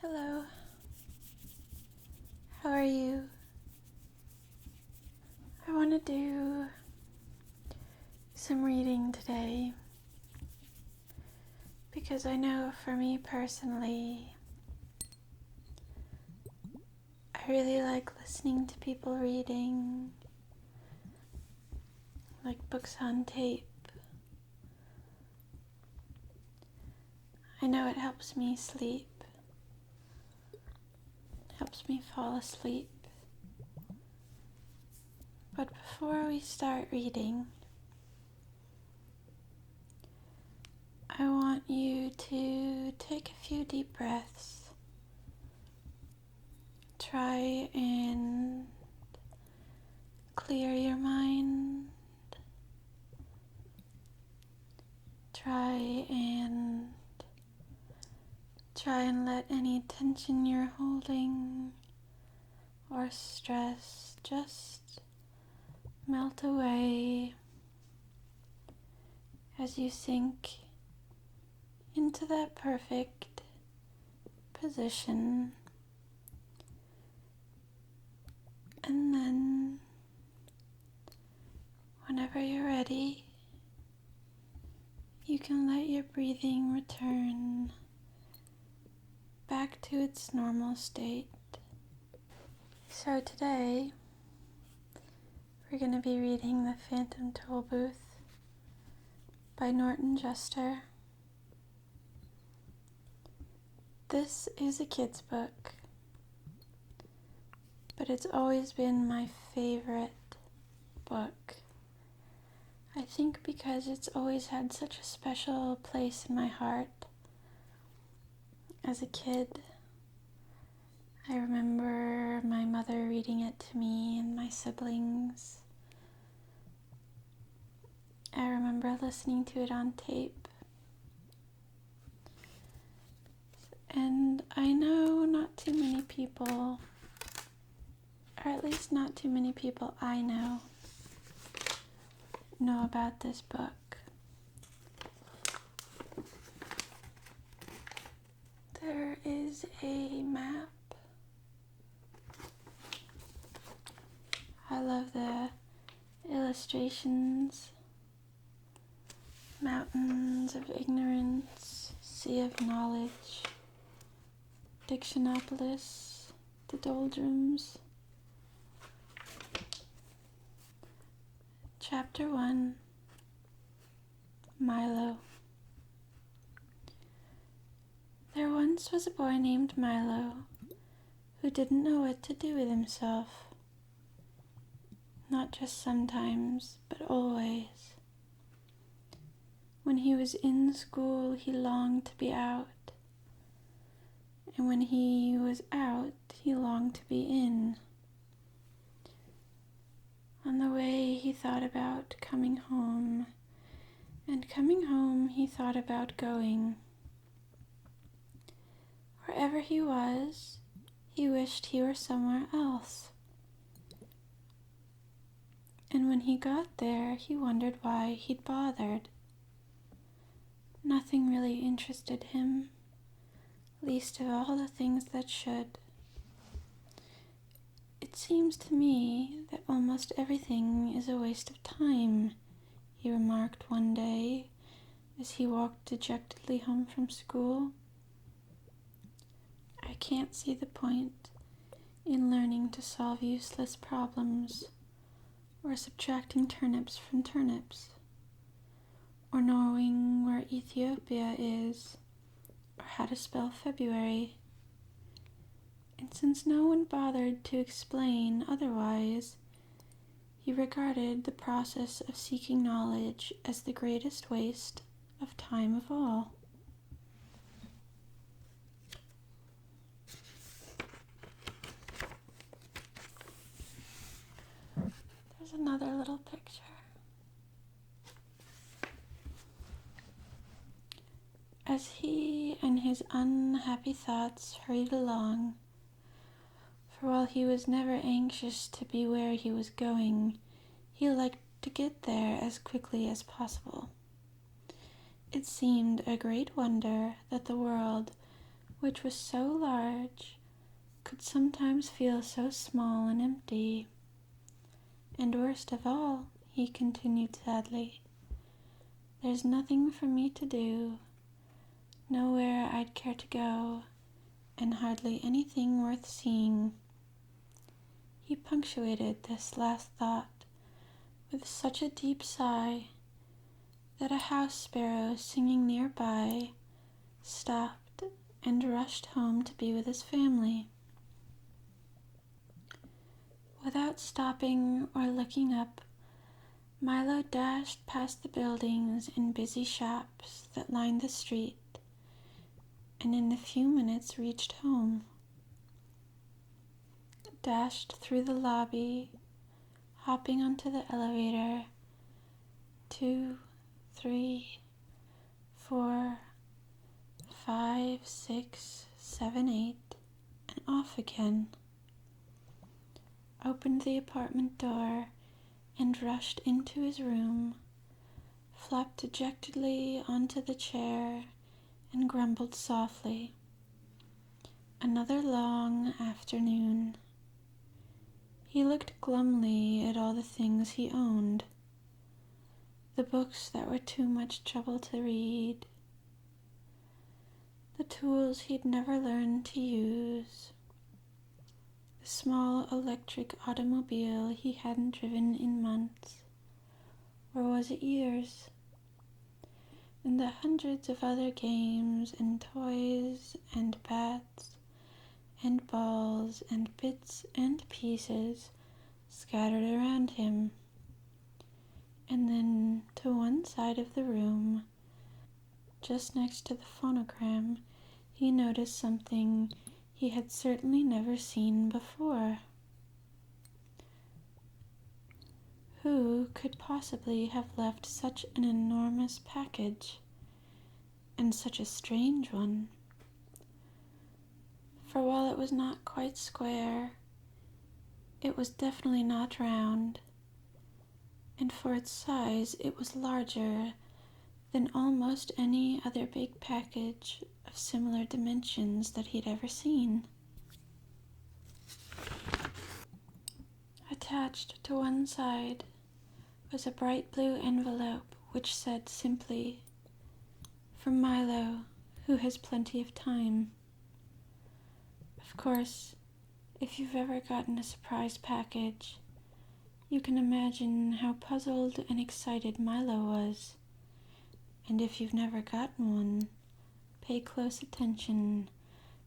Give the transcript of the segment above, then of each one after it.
Hello, how are you? I want to do some reading today because I know for me personally, I really like listening to people reading, like books on tape. I know it helps me sleep, helps me fall asleep. But before we start reading, I want you to take a few deep breaths. Try and clear your mind. Try and let any tension you're holding or stress just melt away as you sink into that perfect position. And then, whenever you're ready, you can let your breathing return back to its normal state. So today, we're going to be reading The Phantom Tollbooth by Norton Juster. This is a kid's book, but it's always been my favorite book. I think because it's always had such a special place in my heart. As a kid, I remember my mother reading it to me and my siblings. I remember listening to it on tape. And I know not too many people, or at least not too many people I know about this book. There is a map. I love the illustrations. Mountains of ignorance, sea of knowledge, Dictionopolis, the doldrums. Chapter 1, Milo. There once was a boy named Milo who didn't know what to do with himself. Not just sometimes, but always. When he was in school, he longed to be out. And when he was out, he longed to be in. On the way, he thought about coming home. And coming home, he thought about going. Wherever he was, he wished he were somewhere else. And when he got there, he wondered why he'd bothered. Nothing really interested him, least of all the things that should. It seems to me that almost everything is a waste of time, he remarked one day as he walked dejectedly home from school. I can't see the point in learning to solve useless problems, or subtracting turnips from turnips, or knowing where Ethiopia is, or how to spell February. And since no one bothered to explain otherwise, he regarded the process of seeking knowledge as the greatest waste of time of all. There's another little picture. As he and his unhappy thoughts hurried along, for while he was never anxious to be where he was going, he liked to get there as quickly as possible. It seemed a great wonder that the world which was so large, could sometimes feel so small and empty. And worst of all, he continued sadly, there's nothing for me to do, nowhere I'd care to go, and hardly anything worth seeing. He punctuated this last thought with such a deep sigh that a house sparrow singing nearby stopped and rushed home to be with his family. Without stopping or looking up, Milo dashed past the buildings and busy shops that lined the street, and in a few minutes reached home. Dashed through the lobby, hopping onto the elevator, 2, 3, 4, 5, 6, 7, 8, and off again. Opened the apartment door and rushed into his room, flopped dejectedly onto the chair, and grumbled softly. Another long afternoon. He looked glumly at all the things he owned, the books that were too much trouble to read, the tools he'd never learned to use, the small electric automobile he hadn't driven in months, or was it years, and the hundreds of other games and toys and bats and balls and bits and pieces scattered around him. And then to one side of the room, just next to the phonogram, he noticed something he had certainly never seen before. Who could possibly have left such an enormous package, and such a strange one? For while it was not quite square, it was definitely not round, and for its size it was larger than almost any other big package of similar dimensions that he'd ever seen. Attached to one side was a bright blue envelope which said simply, "From Milo, who has plenty of time." Of course, if you've ever gotten a surprise package, you can imagine how puzzled and excited Milo was. And if you've never gotten one, pay close attention,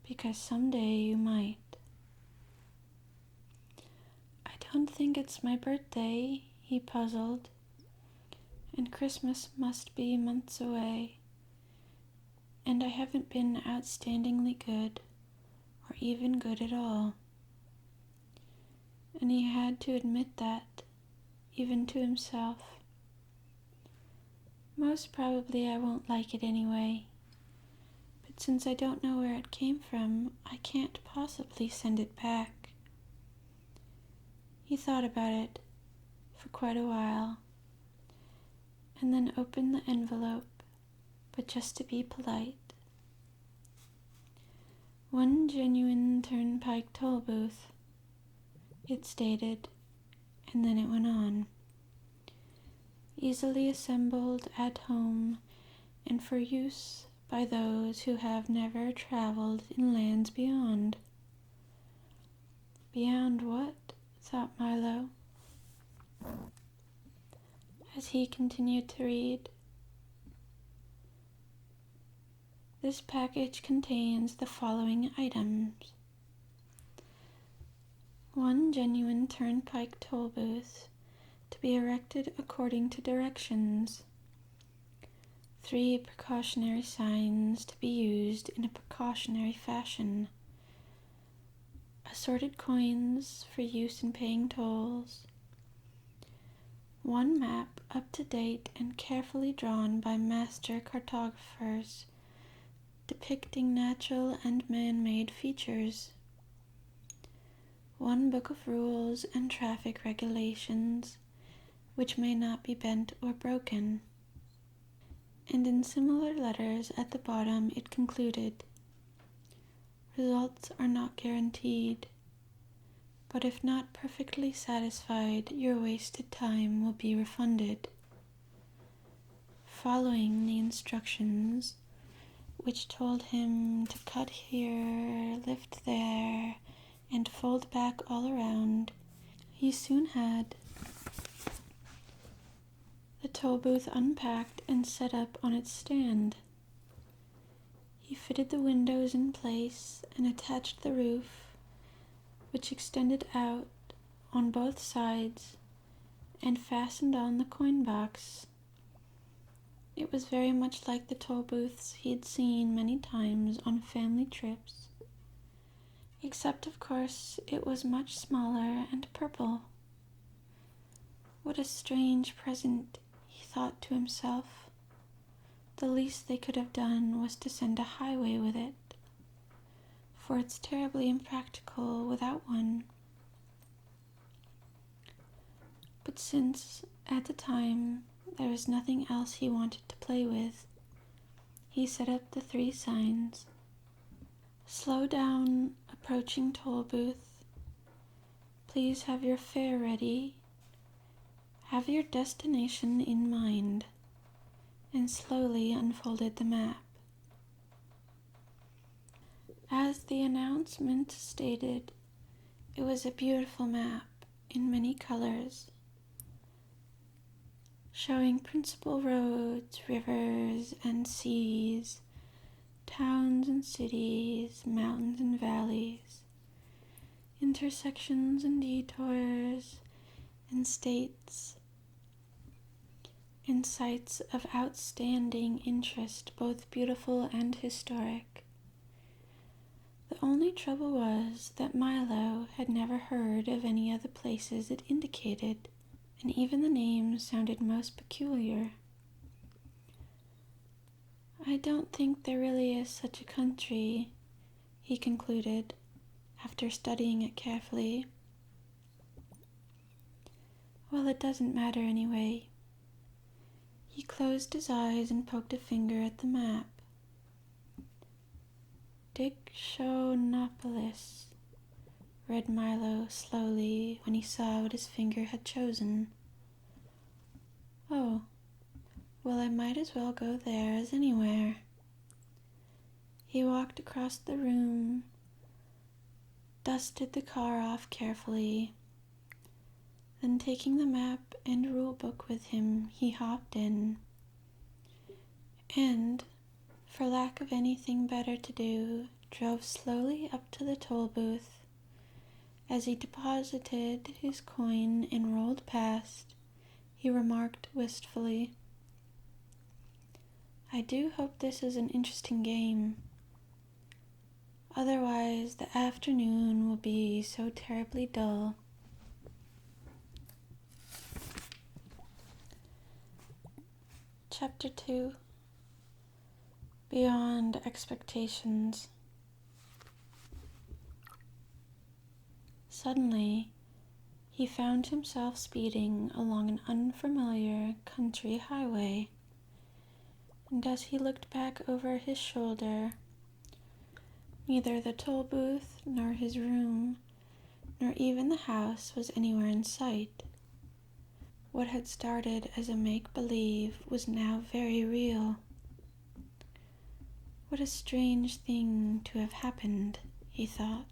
because someday you might. "I don't think it's my birthday," he puzzled, "and Christmas must be months away, and I haven't been outstandingly good, or even good at all." And he had to admit that, even to himself. Most probably I won't like it anyway, but since I don't know where it came from, I can't possibly send it back. He thought about it for quite a while, and then opened the envelope, but just to be polite. "One genuine Turnpike Tollbooth," it stated, and then it went on. "Easily assembled at home and for use by those who have never traveled in lands beyond." Beyond what? Thought Milo, as he continued to read. This package contains the following items: one genuine turnpike toll booth to be erected according to directions, 3 precautionary signs to be used in a precautionary fashion, assorted coins for use in paying tolls, 1 map up to date and carefully drawn by master cartographers depicting natural and man-made features, 1 book of rules and traffic regulations which may not be bent or broken. And in similar letters at the bottom it concluded, Results are not guaranteed, but if not perfectly satisfied, your wasted time will be refunded. Following the instructions, which told him to cut here, lift there, and fold back all around, he soon had the Tollbooth unpacked and set up on its stand. He fitted the windows in place and attached the roof, which extended out on both sides, and fastened on the coin box. It was very much like the Tollbooths he had seen many times on family trips, except of course it was much smaller and purple. What a strange present, he thought to himself. The least they could have done was to send a highway with it, for it's terribly impractical without one. But since, at the time, there was nothing else he wanted to play with, he set up the 3 signs. Slow down, approaching Tollbooth. Please have your fare ready. Have your destination in mind, and slowly unfolded the map. As the announcement stated, it was a beautiful map in many colors, showing principal roads, rivers and seas, towns and cities, mountains and valleys, intersections and detours, and states, and sites of outstanding interest, both beautiful and historic. The only trouble was that Milo had never heard of any of the places it indicated, and even the names sounded most peculiar. I don't think there really is such a country, he concluded, after studying it carefully. Well, it doesn't matter anyway. He closed his eyes and poked a finger at the map. Dictionopolis, read Milo slowly when he saw what his finger had chosen. Oh, well, I might as well go there as anywhere. He walked across the room, dusted the car off carefully, then taking the map and rule book with him, he hopped in, and, for lack of anything better to do, drove slowly up to the toll booth. As he deposited his coin and rolled past, he remarked wistfully, I do hope this is an interesting game. Otherwise, the afternoon will be so terribly dull. Chapter 2. Beyond Expectations. Suddenly, he found himself speeding along an unfamiliar country highway, and as he looked back over his shoulder, neither the toll booth nor his room, nor even the house was anywhere in sight. What had started as a make-believe was now very real. What a strange thing to have happened, he thought.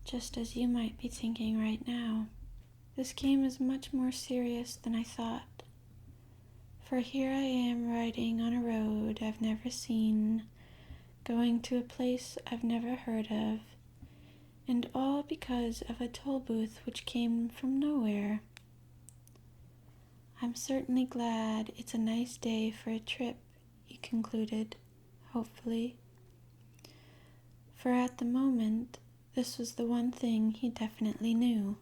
Just as you might be thinking right now. This game is much more serious than I thought. For here I am riding on a road I've never seen, going to a place I've never heard of, and all because of a toll booth which came from nowhere. I'm certainly glad it's a nice day for a trip, he concluded, hopefully. For at the moment, this was the one thing he definitely knew.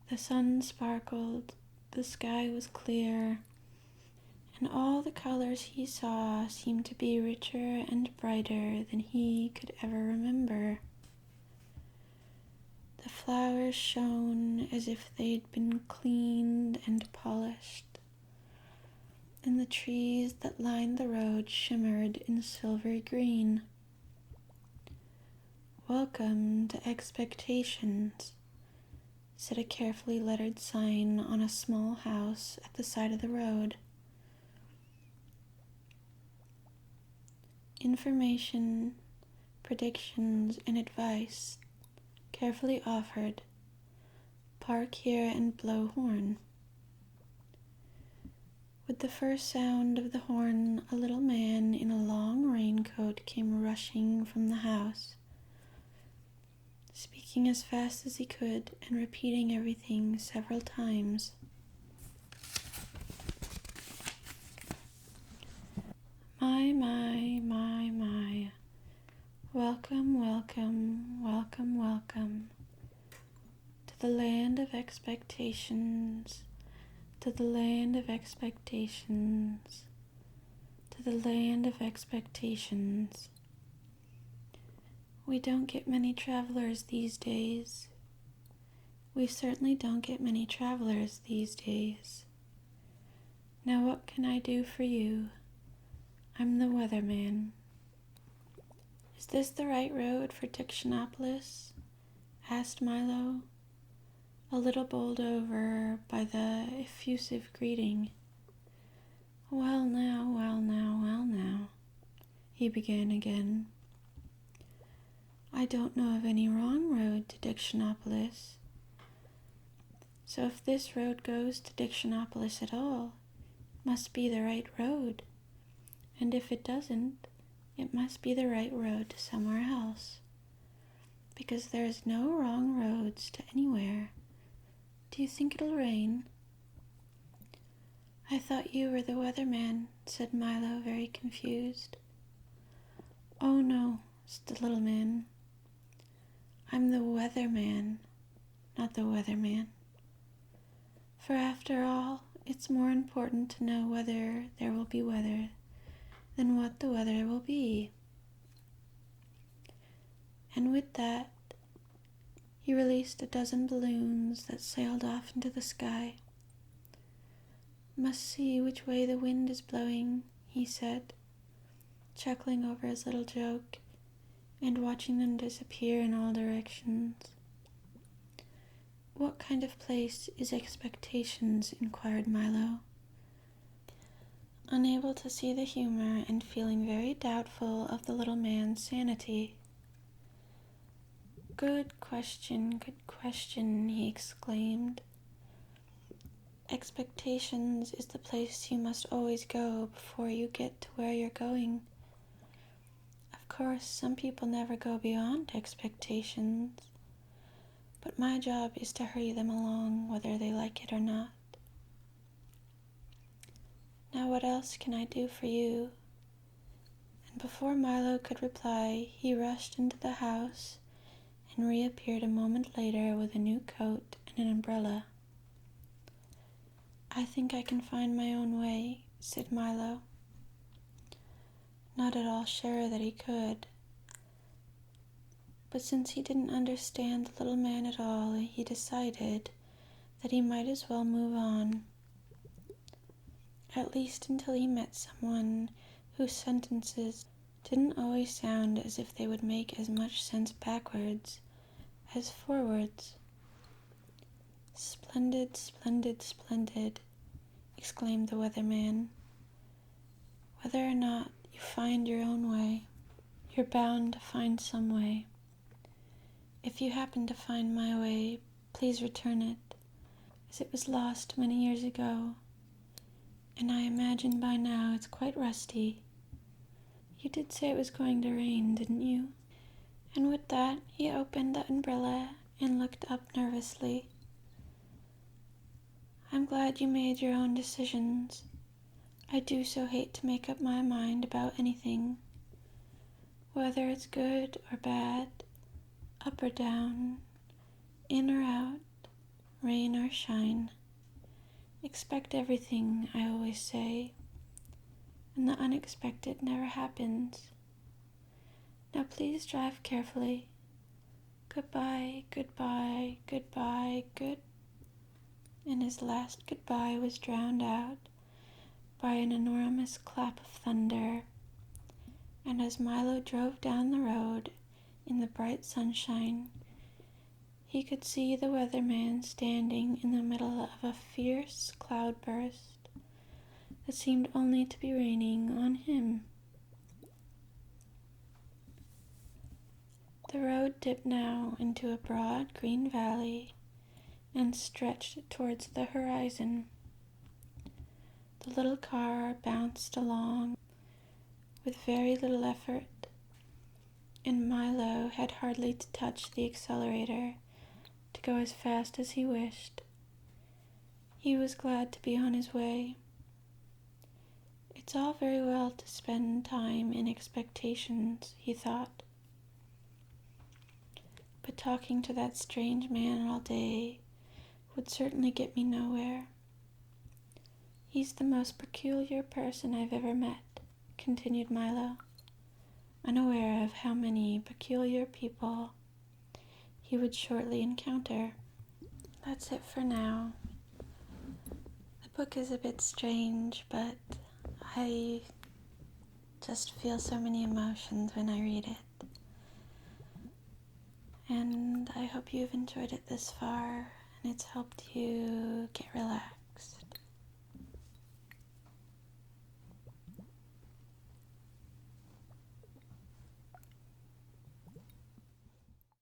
The sun sparkled, the sky was clear, and all the colors he saw seemed to be richer and brighter than he could ever remember. The flowers shone as if they'd been cleaned and polished, and the trees that lined the road shimmered in silvery green. "Welcome to Expectations," said a carefully lettered sign on a small house at the side of the road. Information, predictions, and advice carefully offered. Park here and blow horn. With the first sound of the horn, a little man in a long raincoat came rushing from the house, speaking as fast as he could and repeating everything several times. My. Welcome, welcome, welcome, welcome to the land of expectations, to the land of expectations, to the land of expectations. We don't get many travelers these days. We certainly don't get many travelers these days. Now what can I do for you? I'm the weatherman. Is this the right road for Dictionopolis? Asked Milo, a little bowled over by the effusive greeting. Well now, he began again. I don't know of any wrong road to Dictionopolis. So if this road goes to Dictionopolis at all, it must be the right road. And if it doesn't, it must be the right road to somewhere else. Because there's no wrong roads to anywhere. Do you think it'll rain? I thought you were the weatherman, said Milo, very confused. Oh no, said the little man. I'm the weatherman, not the weatherman. For after all, it's more important to know whether there will be weather than what the weather will be. And with that, he released a dozen balloons that sailed off into the sky. Must see which way the wind is blowing, he said, chuckling over his little joke and watching them disappear in all directions. What kind of place is Expectations? Inquired Milo, unable to see the humor and feeling very doubtful of the little man's sanity. Good question, he exclaimed. Expectations is the place you must always go before you get to where you're going. Of course, some people never go beyond expectations, but my job is to hurry them along whether they like it or not. Now what else can I do for you? And before Milo could reply, he rushed into the house and reappeared a moment later with a new coat and an umbrella. I think I can find my own way, said Milo, not at all sure that he could. But since he didn't understand the little man at all, he decided that he might as well move on, at least until he met someone whose sentences didn't always sound as if they would make as much sense backwards as forwards. Splendid, splendid, splendid, exclaimed the weatherman. Whether or not you find your own way, you're bound to find some way. If you happen to find my way, please return it, as it was lost many years ago, and I imagine by now it's quite rusty. You did say it was going to rain, didn't you? And with that, he opened the umbrella and looked up nervously. I'm glad you made your own decisions. I do so hate to make up my mind about anything, whether it's good or bad, up or down, in or out, rain or shine. Expect everything, I always say, and the unexpected never happens. Now please drive carefully. Goodbye, goodbye, goodbye, good. And his last goodbye was drowned out by an enormous clap of thunder, and as Milo drove down the road in the bright sunshine, he could see the weatherman standing in the middle of a fierce cloudburst that seemed only to be raining on him. The road dipped now into a broad green valley and stretched towards the horizon. The little car bounced along with very little effort, and Milo had hardly to touch the accelerator to go as fast as he wished. He was glad to be on his way. It's all very well to spend time in expectations, he thought, but talking to that strange man all day would certainly get me nowhere. He's the most peculiar person I've ever met, continued Milo, unaware of how many peculiar people he would shortly encounter. That's it for now. The book is a bit strange, but I just feel so many emotions when I read it. And I hope you've enjoyed it this far, and it's helped you get relaxed.